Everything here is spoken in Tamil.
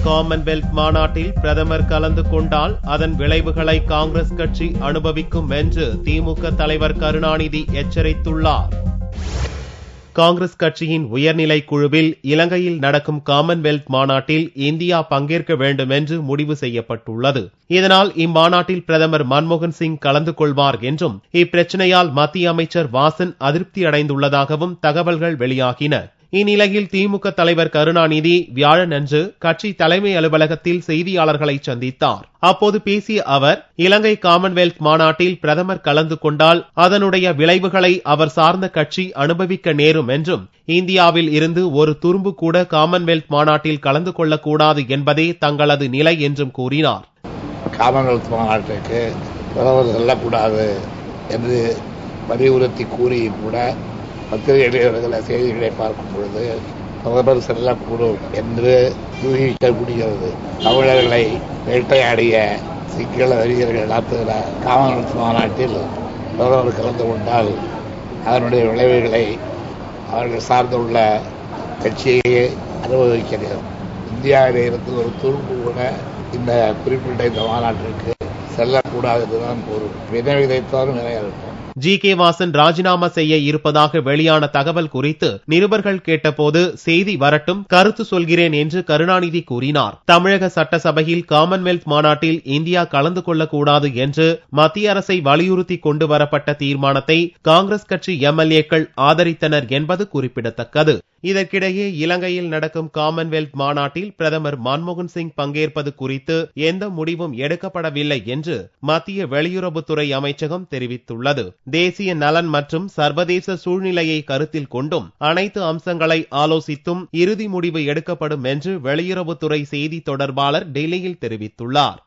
காமன்வெல்த் மாநாட்டில் பிரதமர் கலந்து கொண்டால் அதன் விளைவுகளை காங்கிரஸ் கட்சி அனுபவிக்கும் என்று திமுக தலைவர் கருணாநிதி எச்சரித்துள்ளார். காங்கிரஸ் கட்சியின் உயர்நிலை குழுவில் இலங்கையில் நடக்கும் காமன்வெல்த் மாநாட்டில் இந்தியா பங்கேற்க வேண்டும் என்று முடிவு செய்யப்பட்டுள்ளது. இதனால் இம்மாநாட்டில் பிரதமர் மன்மோகன் சிங் கலந்து கொள்வார் என்றும் இப்பிரச்சனையால் மத்திய அமைச்சர் வாசன் அதிருப்தி அடைந்துள்ளதாகவும் தகவல்கள் வெளியாகின. இந்நிலையில் திமுக தலைவர் கருணாநிதி வியாழனன்று கட்சி தலைமை அலுவலகத்தில் செய்தியாளர்களை சந்தித்தார். அப்போது பேசிய அவர், இலங்கை காமன்வெல்த் மாநாட்டில் பிரதமர் கலந்து கொண்டால் அதனுடைய விளைவுகளை அவர் சார்ந்த கட்சி அனுபவிக்க நேரும் என்றும், இந்தியாவில் இருந்து ஒரு துரும்பு கூட காமன்வெல்த் மாநாட்டில் கலந்து கொள்ளக்கூடாது என்பதே தங்களது நிலை என்றும் கூறினார். காமன்வெல்த் மாநாட்டுக்கு பிரதமர் செல்லக்கூடாது என்று வலியுறுத்தி கூறியும் கூட பத்திரிகைகளை செய்திகளை பார்க்கும் பொழுது பிரதமர் செல்லக்கூடும் என்று யூகிக்க முடிகிறது. தமிழர்களை வேட்டையாடிய சிங்கள வெறியர்கள் நடத்துகிற காமன்வெல்த் மாநாட்டில் பிரதமர் கலந்து கொண்டால் அதனுடைய விளைவுகளை அவர்கள் சார்ந்துள்ள கட்சியை அனுபவிக்கிறது. இந்தியாவிலே இருந்து ஒரு துரும்பு கூட இந்த குறிப்பிட்ட இந்த மாநாட்டிற்கு செல்லக்கூடாது என்றுதான் பொருள். வினை விதைத்தாலும் வினையிருக்கும். ஜி.கே. வாசன் ராஜினாமா செய்ய இருப்பதாக வெளியான தகவல் குறித்து நிருபர்கள் கேட்டபோது, செய்தி வரட்டும், கருத்து சொல்கிறேன் என்று கருணாநிதி கூறினார். தமிழக சட்டசபையில் காமன்வெல்த் மாநாட்டில் இந்தியா கலந்து கொள்ளக்கூடாது என்று மத்திய அரசை வலியுறுத்தி கொண்டு வரப்பட்ட தீர்மானத்தை காங்கிரஸ் கட்சி எம்எல்ஏக்கள் ஆதரித்தனர் என்பது குறிப்பிடத்தக்கது. இதற்கிடையே இலங்கையில் நடக்கும் காமன்வெல்த் மாநாட்டில் பிரதமர் மன்மோகன் சிங் பங்கேற்பது குறித்து எந்த முடிவும் எடுக்கப்படவில்லை என்று மத்திய வெளியுறவுத்துறை அமைச்சகம் தெரிவித்துள்ளது. தேசிய நலன் மற்றும் சர்வதேச சூழ்நிலையை கருத்தில் கொண்டும் அனைத்து அம்சங்களை ஆலோசித்தும் இறுதி முடிவு எடுக்கப்படும் என்று வெளியுறவுத்துறை செய்தி தொடர்பாளர் டெல்லியில் தெரிவித்துள்ளார்.